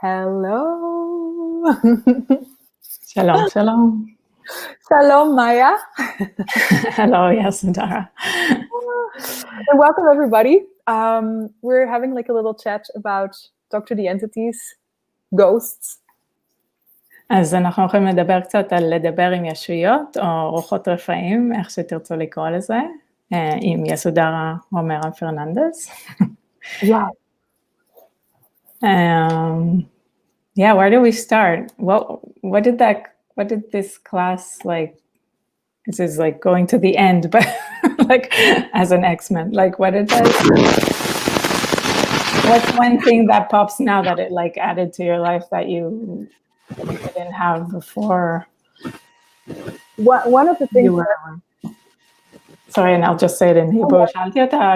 Hello. Shalom, shalom. Shalom, Maya. Hello, yes, Dara. And welcome, everybody. We're having like a little chat about Dr. the Entities, ghosts. אז אנחנו יכולים לדבר קצת על לדבר עם ישויות, או רוחות רפאים, איך שתרצו לקרוא לזה, עם יסודרה אומרה פרננדס. Yeah. Yeah, where do we start? What did this class like? This is like going to the end, but like as an X-Men, like what's one thing that pops now that it like added to your life that you didn't have before? One of the things Sorry, and I'll just say it in Hebrew. שאלתי אותה,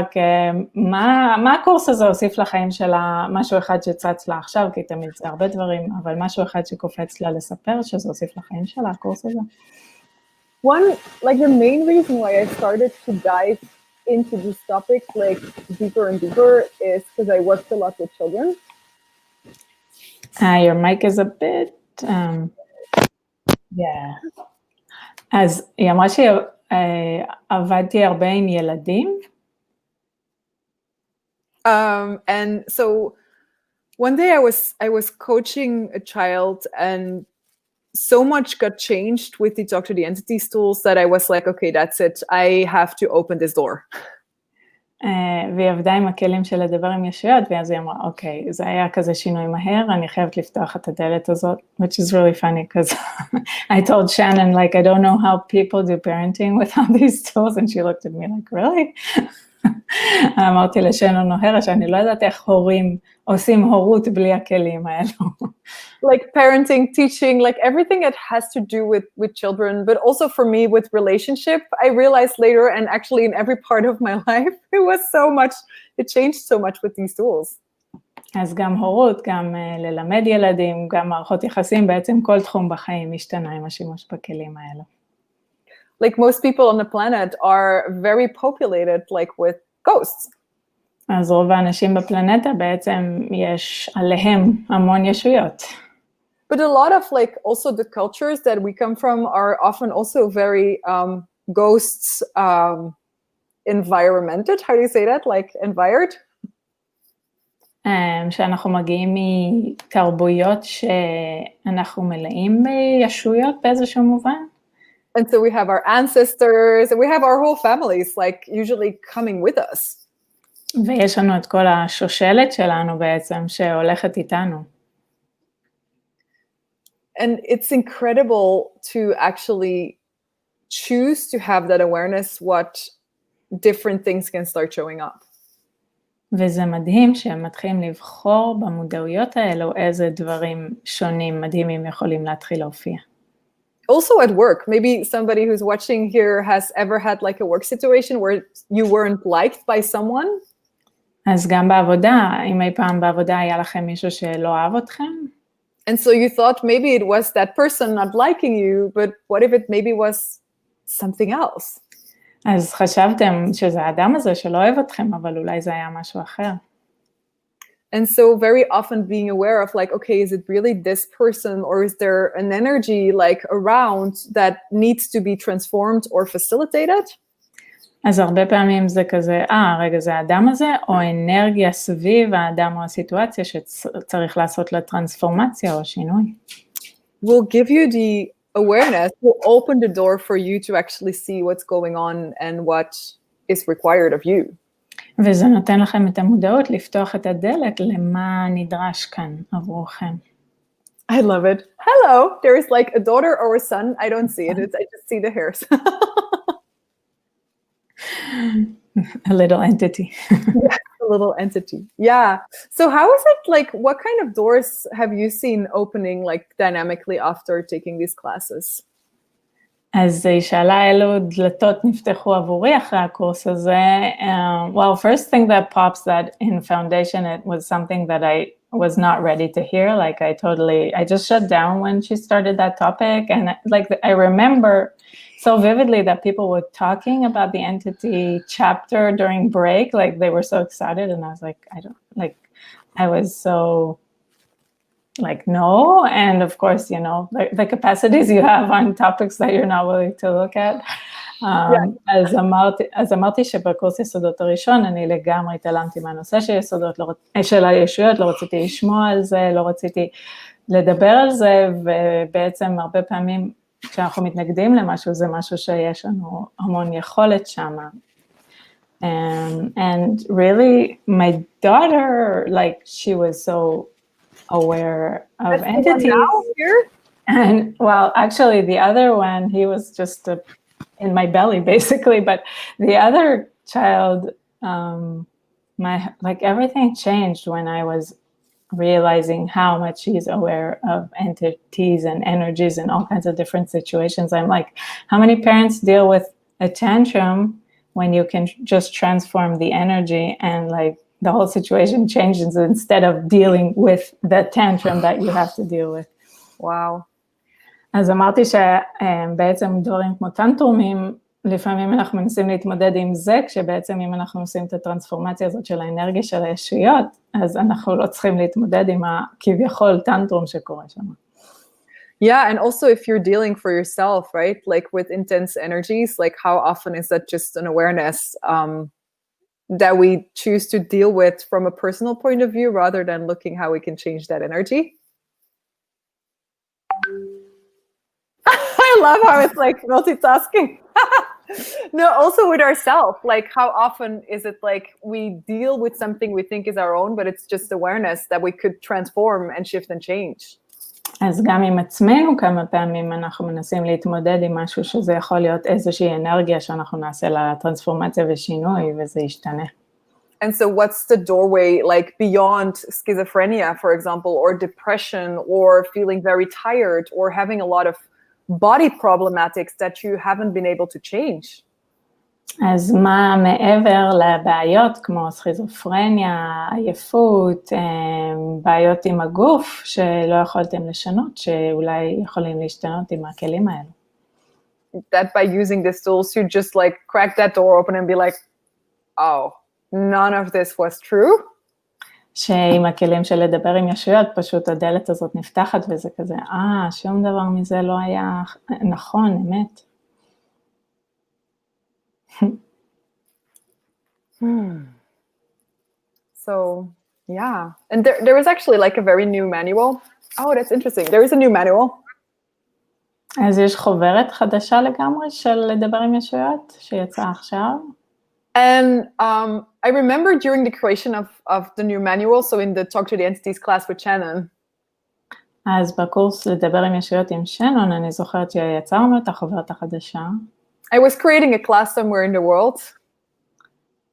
מה הקורס הזה הוסיף לחיים שלה, משהו אחד שצץ לה עכשיו, כי תמיד זה הרבה דברים, אבל משהו אחד שקופץ לה לספר, שזה הוסיף לחיים שלה, הקורס הזה? One, like the main reason why I started to dive into this topic like deeper and deeper is because I worked a lot with children. Your mic is a bit, yeah. אז היא אמרה שעבדתי הרבה עם ילדים. And so one day I was coaching a child and so much got changed with the Dr. the Entities tools that I was like, okay, that's it. I have to open this door. והיא עבדה עם הכלים של לדבר עם ישויות, ואז היא אמרה, אוקיי, זה היה כזה שינוי מהר, אני חייבת לפתוח את הדלת הזאת, which is really funny, because I told Shannon, like, I don't know how people do parenting without these tools, and she looked at me like, really? אמרתי לשנון נוהרה, שאני לא יודעת איך הורים עושים הורות בלי הכלים האלו. Like parenting, teaching, like everything that has to do with children, but also for me with relationship, I realized later, and actually in every part of my life, it changed so much with these tools. אז גם הורות, גם ללמד ילדים, גם מערכות יחסים, בעצם כל תחום בחיים השתנה עם השימוש בכלים האלו. Like most people on the planet are very populated like with ghosts. אז רוב האנשים בפלנטה בעצם יש עליהם המון ישויות. But a lot of like also the cultures that we come from are often also very ghosts environmented. How do you say that? Like environed? שאנחנו מגיעים מתרבויות שאנחנו מלאים בישויות באיזשהו מובן. And so we have our ancestors and we have our whole families like usually coming with us. ויש לנו את כל השושלת שלנו בעצם שהולכת איתנו. And it's incredible to actually choose to have that awareness what different things can start showing up. וזה מדהים שהם מתחילים לבחור במודעויות האלו איזה דברים שונים מדהימים יכולים להתחיל להופיע. Also at work, maybe somebody who's watching here has ever had like a work situation where you weren't liked by someone. אז גם בעבודה, אם אי פעם בעבודה היה לכם מישהו שלא אהב אתכם? And so you thought maybe it was that person not liking you, but what if it maybe was something else? אז חשבתם שזה האדם הזה שלא אוהב אתכם, אבל אולי זה היה משהו אחר. And so very often being aware of like, okay, is it really this person or is there an energy like around that needs to be transformed or facilitated? אז הרבה פעמים זה כזה, רגע, זה האדם הזה, או אנרגיה סביב האדם או הסיטואציה שצריך לעשות לה טרנספורמציה או שינוי. Will give you the awareness, will open the door for you to actually see what's going on and what is required of you. וזה נותן לכם את המודעות לפתוח את הדלת למה נדרש כאן עבורכם. I love it. Hello, there is like a daughter or a son. I don't see it. I just see the hairs. A little entity. Yeah, a little entity. Yeah. So how is it like, what kind of doors have you seen opening like dynamically after taking these classes? אז היא שאלה אילו דלתות נפתחו עבורי אחרי הקורס הזה. Well, first thing that pops that in foundation, it was something that I was not ready to hear. Like I just shut down when she started that topic. And like I remember so vividly that people were talking about the entity chapter during break. Like they were so excited. And I was like, I was so like no, and of course, you know, the capacities you have on topics that you're not willing to look at. אז אמרתי שבקורס יסודות הראשון, אני לגמרי התעלמתי מהנושא של הישויות, לא רציתי לשמוע על זה, לא רציתי לדבר על זה, ובעצם הרבה פעמים כשאנחנו מתנגדים למשהו, זה משהו שיש לנו המון יכולת שם. And really, my daughter, like, she was so aware of entities. Now here? And well, actually, the other one, he was just in my belly, basically. But the other child, like everything changed when I was realizing how much she's aware of entities and energies and all kinds of different situations. I'm like, how many parents deal with a tantrum when you can just transform the energy and like the whole situation changes instead of dealing with the tantrum that you have to deal with. Wow. אז אמרתי שבעצם דברים כמו טנטרומים, לפעמים אנחנו מנסים להתמודד עם זה, כשבעצם אם אנחנו עושים את הטרנספורמציה הזאת של האנרגיה של הישויות, אז אנחנו לא צריכים להתמודד עם הכביכול טנטרום שקורה שם. Yeah, and also if you're dealing for yourself, right? Like with intense energies, like how often is that just an awareness that we choose to deal with from a personal point of view rather than looking how we can change that energy? I love how it's like multitasking. No, also with ourselves, like how often is it like we deal with something we think is our own, but it's just awareness that we could transform and shift and change. אז גם עם עצמנו כמה פעמים אנחנו מנסים להתמודד עם משהו שזה יכול להיות איזושהי אנרגיה שאנחנו נעשה לטרנספורמציה ושינוי וזה ישתנה. And so what's the doorway like beyond schizophrenia, for example, or depression, or feeling very tired, or having a lot of body problematics that you haven't been able to change? אז מה מעבר לבעיות כמו סכיזופרניה, עייפות, בעיות עם הגוף שלא יכולתם לשנות, שאולי יכולים להשתנות עם הכלים האלו? That by using these tools, you just like crack that door open and be like, oh, none of this was true? שעם הכלים של לדבר עם ישויות, פשוט הדלת הזאת נפתחת וזה כזה, שום דבר מזה לא היה נכון, אמת. So, yeah. And there was actually like a very new manual. Oh, that's interesting. There is a new manual. אז יש חוברת חדשה לגמרי של לדבר עם ישויות, שיצאה עכשיו. And I remember during the creation of the new manual, so in the Talk to the Entities class with Shannon. אז בקורס לדבר עם ישויות עם שנון, אני זוכרת שיצרנו את החוברת החדשה. I was creating a class somewhere in the world.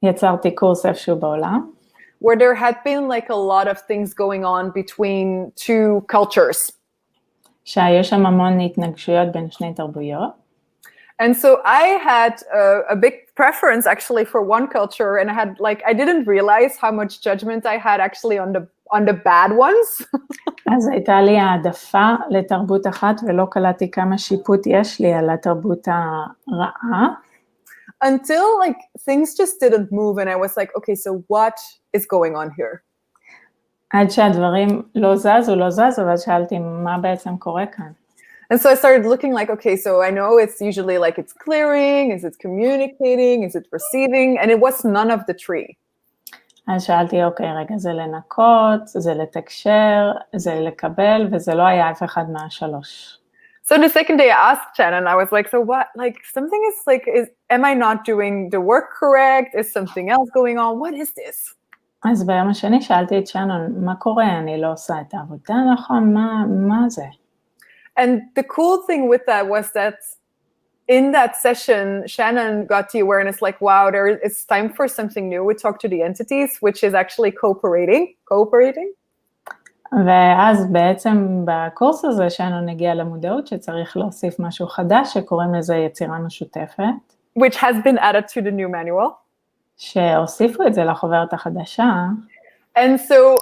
יצרתי קורס איפשהו בעולם. Where there had been like a lot of things going on between two cultures. שיש שם המון התנגשויות בין שני תרבויות. And so I had a big preference actually for one culture, and I didn't realize how much judgment I had actually on the bad ones. אז הייתה לי העדפה לתרבות אחת, ולא קלטתי כמה שיפוט יש לי על התרבות הרעה. Until like things just didn't move, and I was like, okay, so what is going on here? עד שהדברים לא זזו, ואז שאלתי מה בעצם קורה כאן. And so I started looking like, okay, so I know it's usually like it's clearing, is it communicating, is it receiving? And it was none of the three. אז שאלתי, אוקיי, רגע, זה לנקות, זה לתקשר, זה לקבל, וזה לא היה אף אחד מהשלוש. So the second day I asked Shannon, I was like, so what, like something is like, am I not doing the work correct? Is something else going on? What is this? אז ביום השני שאלתי את שנון, מה קורה? אני לא עושה את העבודה נכון, מה זה? And the cool thing with that was that in that session, Shannon got the awareness like, wow, it's time for something new. We talk to the entities, which is actually cooperating. ואז בעצם בקורס הזה שנון הגיע למודעות שצריך להוסיף משהו חדש שקוראים לזה יצירה משותפת. Which has been added to the new manual. שהוסיפו את זה לחוברת החדשה. And so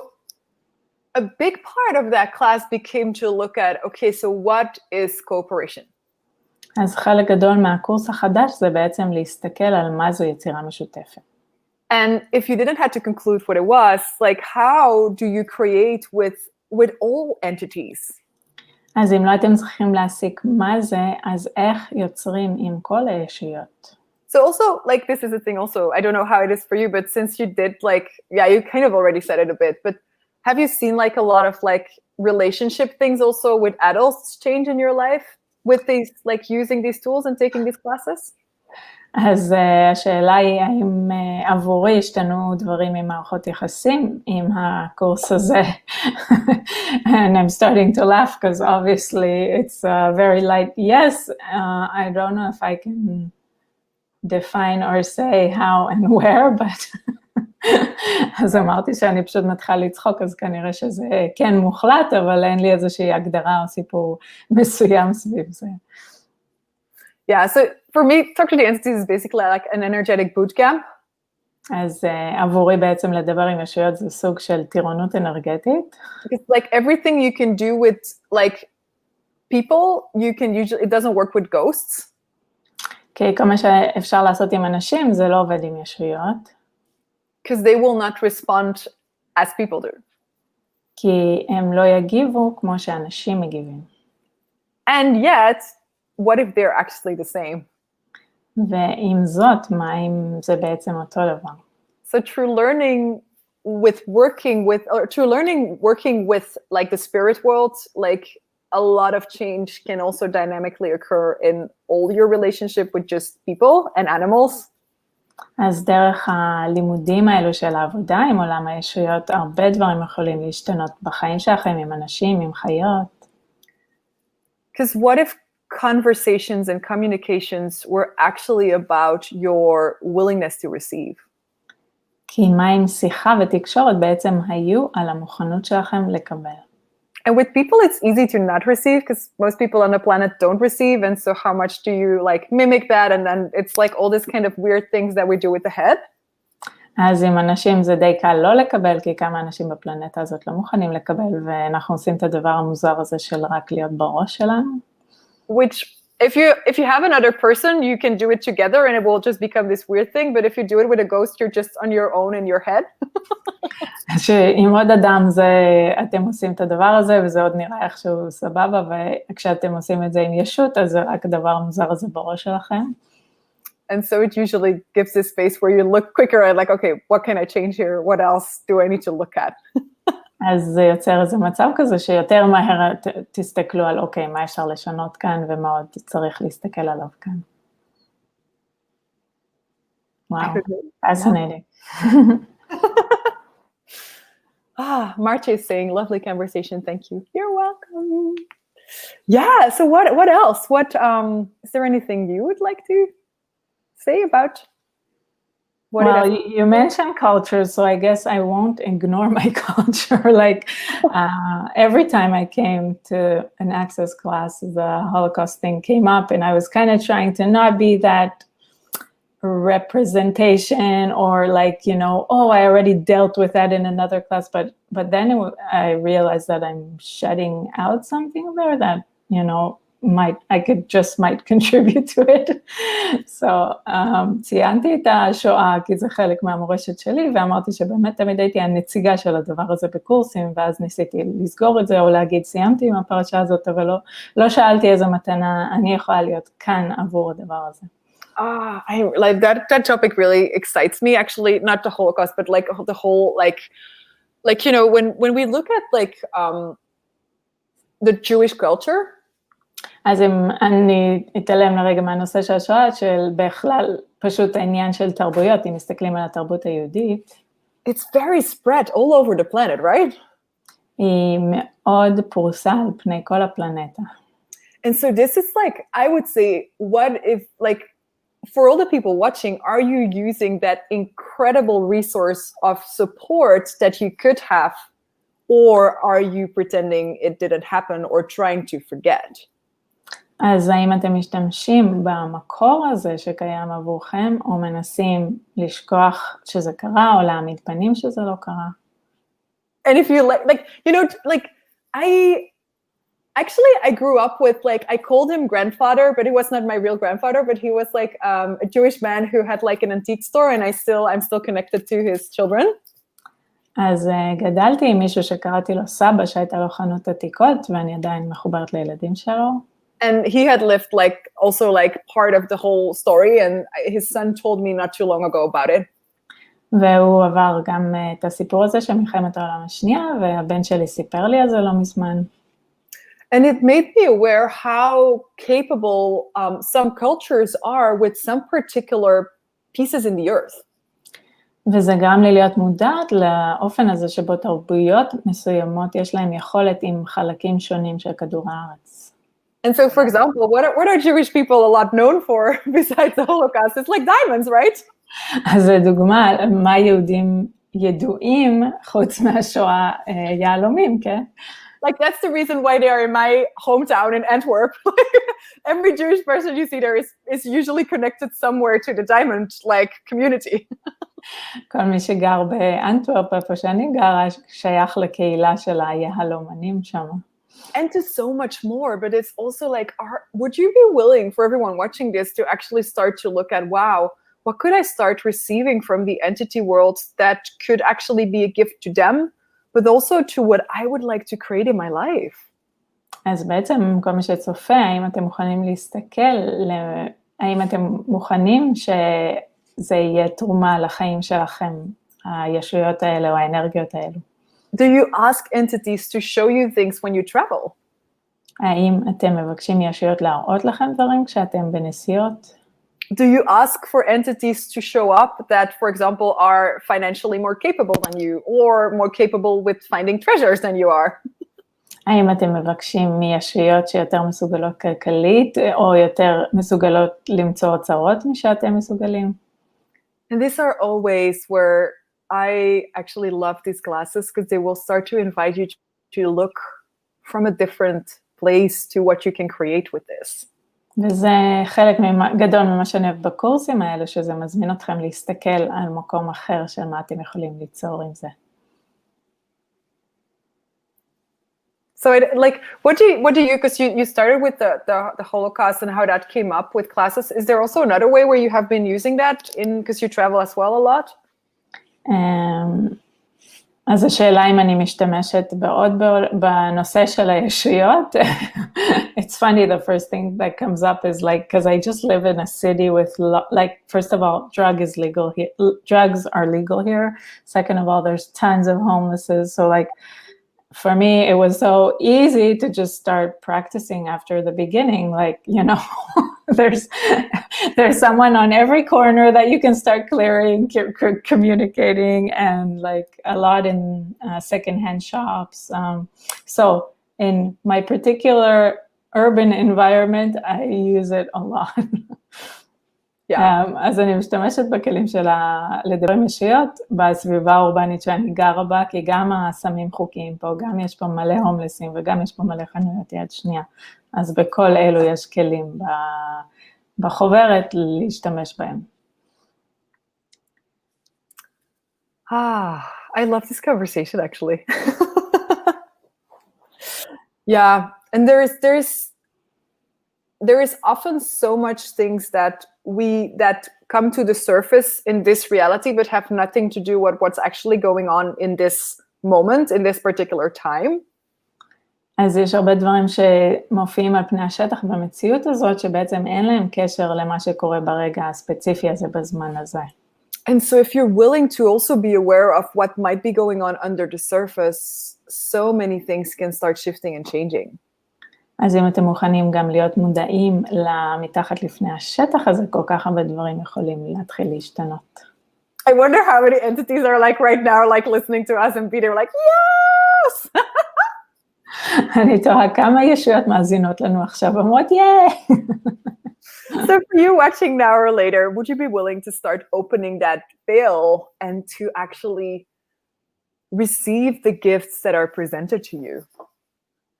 a big part of that class became to look at, okay, so what is cooperation? אז חלק גדול מהקורס החדש זה בעצם להסתכל על מה זו יצירה משותפת. And if you didn't have to conclude what it was, like how do you create with with all entities? אז אם לא אתם צריכים להסיק מה זה, אז איך יוצרים עם כל הישויות? So also, like, this is a thing also, I don't know how it is for you, but since you did, like, yeah, you kind of already said it a bit, but have you seen, like, a lot of, like, relationship things also with adults change in your life with these, like, using these tools and taking these classes? אז השאלה היא, האם עבורי השתנו דברים עם מערכות יחסים עם הקורס הזה? And I'm starting to laugh because obviously it's very light yes. I don't know if I can define or say how and where, but אז אמרתי שאני פשוט מתחילה לצחוק, אז כנראה שזה כן מוחלט, אבל אין לי איזושהי הגדרה או סיפור מסוים סביב זה. Yeah, so for me, Talk to the Entities is basically like an energetic boot camp. אז עבורי בעצם לדבר עם ישויות זה סוג של טירונות אנרגטית. It's like everything you can do with like people, you can usually, it doesn't work with ghosts. כי כל מה שאפשר לעשות עם אנשים זה לא עובד עם ישויות. Because they will not respond as people do. כי הם לא יגיבו כמו שאנשים מגיבים. And yet, what if they're actually the same? ועם זאת, מה אם זה בעצם אותו דבר? So true learning working with like the spirit world, like a lot of change can also dynamically occur in all your relationship with just people and animals. אז דרך הלימודים האלו של העבודה עם עולם הישויות, הרבה דברים יכולים להשתנות בחיים שלכם, עם אנשים, עם חיות. Because what if conversations and communications were actually about your willingness to receive? כי מה אם שיחה ותקשורת בעצם היו על המוכנות שלכם לקבל. And with people, it's easy to not receive because most people on the planet don't receive. And so how much do you like mimic that? And then it's like all this kind of weird things that we do with the head. אז עם אנשים זה די קל לא לקבל, כי כמה אנשים בפלנטה הזאת לא מוכנים לקבל, ואנחנו עושים את הדבר המוזר הזה של רק להיות בראש שלנו. Which if you have another person, you can do it together and it will just become this weird thing. But if you do it with a ghost, you're just on your own in your head. שעם עוד אדם אתם עושים את הדבר הזה, וזה עוד נראה איכשהו סבבה, וכשאתם עושים את זה עם ישות, אז זה רק הדבר המוזר הזה בראש שלכם. And so it usually gives this space where you look quicker at like, okay, what can I change here? What else do I need to look at? אז זה יוצר איזה מצב כזה שיותר מהר תסתכלו על, אוקיי, מה אפשר לשנות כאן ומה עוד צריך להסתכל עליו כאן. וואו, fascinating. Marche is saying, lovely conversation, thank you. You're welcome. Yeah, so what else? Is there anything you would like to say about what well, you mentioned culture, so I guess I won't ignore my culture. Like every time I came to an access class, the Holocaust thing came up, and I was kind of trying to not be that representation or like, you know, oh, I already dealt with that in another class, but then I realized that I'm shutting out something there that, you know, might contribute to it. So, ציינתי את השואה, כי זה חלק מהמורשת שלי, ואמרתי שבאמת תמיד הייתי הנציגה של הדבר הזה בקורסים, ואז ניסיתי לסגור את זה, או להגיד, סיימתי עם הפרשה הזאת, אבל לא שאלתי איזה מתנה אני יכולה להיות כאן עבור הדבר הזה. I like that topic really excites me, actually, not the Holocaust, but like the whole, like, you know, when we look at like the Jewish culture. אז אם אני אתעלם לרגע מהנושא של השואה, של בכלל פשוט העניין של תרבויות, אם מסתכלים על התרבות היהודית. It's very spread all over the planet, right? היא מאוד פרוסה על פני כל הפלנטה. And so this is like, I would say, what if, like, for all the people watching, are you using that incredible resource of support that you could have, or are you pretending it didn't happen or trying to forget? אז האם אתם משתמשים במקור הזה שקיים עבורכם, או מנסים לשכוח שזה קרה, או להעמיד פנים שזה לא קרה? And if you like, you know, like, I grew up with, like, I called him grandfather, but he was not my real grandfather, but he was like a Jewish man who had like an antique store, and I'm still connected to his children. אז גדלתי עם מישהו שקראתי לו סבא, שהייתה לו חנות עתיקות, ואני עדיין מחוברת לילדים שלו. And he had lived like also like part of the whole story, and his son told me not too long ago about it. והוא עבר גם את הסיפור הזה של מלחמת העולם השנייה, והבן שלי סיפר לי על זה לא מזמן. And it made me aware how capable some cultures are with some particular pieces in the earth. וזה גרם לי להיות מודעת לאופן הזה שבו תרבויות מסוימות יש להם יכולת עם חלקים שונים של כדור הארץ. And so, for example, what are Jewish people a lot known for besides the Holocaust? It's like diamonds, right? אז לדוגמה, מה יהודים ידועים חוץ מהשואה יהלומים, כן? Like that's the reason why they are in my hometown in Antwerp. Every Jewish person you see there is usually connected somewhere to the diamond like community. כל מי שגר באנטוורפ, איפה שאני גרה, שייך לקהילה של היהלומנים שם. And to so much more, but it's also like, would you be willing for everyone watching this to actually start to look at, wow, what could I start receiving from the entity world that could actually be a gift to them, but also to what I would like to create in my life? אז בעצם כל מי שצופה, האם אתם מוכנים להסתכל, האם אתם מוכנים שזה יהיה תרומה לחיים שלכם, הישויות האלה או האנרגיות האלו? Do you ask entities to show you things when you travel? האם אתם מבקשים ישויות להראות לכם דברים כשאתם בנסיעות? Do you ask for entities to show up that, for example, are financially more capable than you or more capable with finding treasures than you are? האם אתם מבקשים מישויות שיותר מסוגלות כלכלית או יותר מסוגלות למצוא אוצרות משאתם מסוגלים? And these are all ways where I actually love these classes because they will start to invite you to look from a different place to what you can create with this. וזה חלק גדול ממה שאני אוהב בקורסים האלה, שזה מזמין אתכם להסתכל על מקום אחר של מה אתם יכולים ליצור עם זה. So what do you, because you started with the Holocaust and how that came up with classes. Is there also another way where you have been using that because you travel as well a lot? אז השאלה אם אני משתמשת בנושא של הישויות. It's funny, the first thing that comes up is like, because I just live in a city with, like, first of all, drugs are legal here. Second of all, there's tons of homelesses. So like, for me, it was so easy to just start practicing after the beginning. Like, you know, there's someone on every corner that you can start clearing, communicating, and like a lot in secondhand shops. So in my particular urban environment, I use it a lot. אז אני משתמשת בכלים שלה לדבר עם ישויות בסביבה האורבנית שאני גרה בה, כי גם הסמים חוקיים פה, גם יש פה מלא הומלסים וגם יש פה מלא חנויות יד שנייה. אז בכל אלו יש כלים בחוברת להשתמש בהם. I love this conversation actually. Yeah, and there is often so much things that come to the surface in this reality, but have nothing to do with what's actually going on in this moment, in this particular time. אז יש הרבה דברים שמופיעים על פני השטח במציאות הזאת, שבעצם אין להם קשר למה שקורה ברגע הספציפי הזה בזמן הזה. And so if you're willing to also be aware of what might be going on under the surface, so many things can start shifting and changing. אז אם אתם מוכנים גם להיות מודעים למתחת לפני השטח הזה, כל כך הרבה דברים יכולים להתחיל להשתנות. I wonder how many entities are like right now, like listening to us and they're like, yes! אני תוהה כמה ישויות מאזינות לנו עכשיו, אומרות, yeah! So for you watching now or later, would you be willing to start opening that veil and to actually receive the gifts that are presented to you?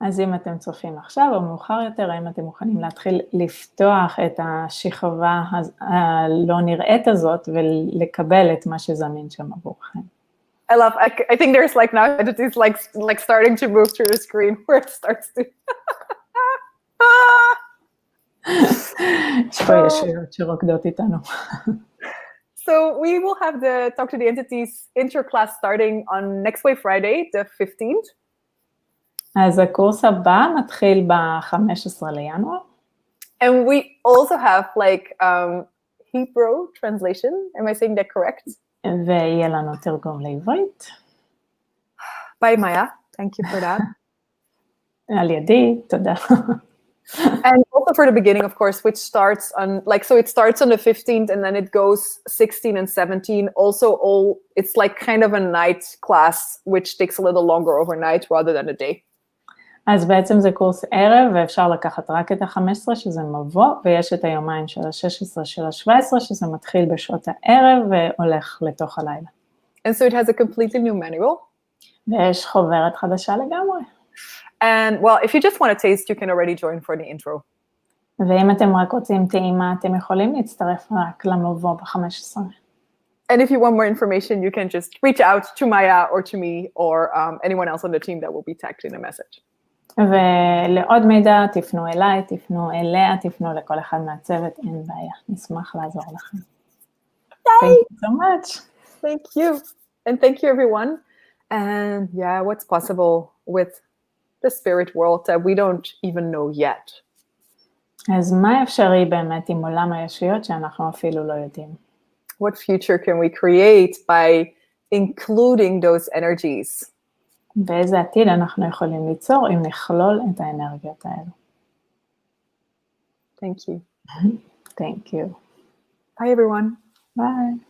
אז אם אתם צופים עכשיו או מאוחר יותר, האם אתם מוכנים להתחיל לפתוח את השכבה הלא נראית הזאת ולקבל את מה שזמין שם עבורכם? I think there's like now entities like starting to move through the screen where it starts to. יש פה ישויות שרוקדות איתנו. So we will have the Talk to the Entities intro class starting on next week Friday, the 15th. אז הקורס הבא מתחיל ב-15 לינואר. And we also have like Hebrew translation. Am I saying that correct? ויהיה לנו תרגום לעברית. By Maya. Thank you for that. על ידי, תודה. And also for the beginning, of course, which starts on so it starts on the 15th and then it goes 16 and 17. Also, it's like kind of a night class, which takes a little longer overnight rather than a day. אז בעצם זה קורס ערב, ואפשר לקחת רק את ה-15 שזה מבוא, ויש את היומיים של ה-16 של ה-17 שזה מתחיל בשעות הערב והולך לתוך הלילה. And so it has a completely new manual. ויש חוברת חדשה לגמרי. And well, if you just want a taste, you can already join for the intro. ואם אתם רק רוצים טעימה, אתם יכולים להצטרף רק למבוא ב-15. And if you want more information, you can just reach out to Maya or to me or anyone else on the team that will be tagged in a message. ולעוד מידע, תפנו אליי, תפנו אליה, תפנו לכל אחד מהצוות, אין בעיה, נשמח לעזור לכם. Thank you so much. Thank you. And thank you, everyone. And yeah, what's possible with the spirit world that we don't even know yet. אז מה אפשרי באמת עם עולם הישויות שאנחנו אפילו לא יודעים? What future can we create by including those energies? ואיזה עתיד אנחנו יכולים ליצור אם נכלול את האנרגיות האלו. Thank you. Thank you. Bye, everyone. Bye.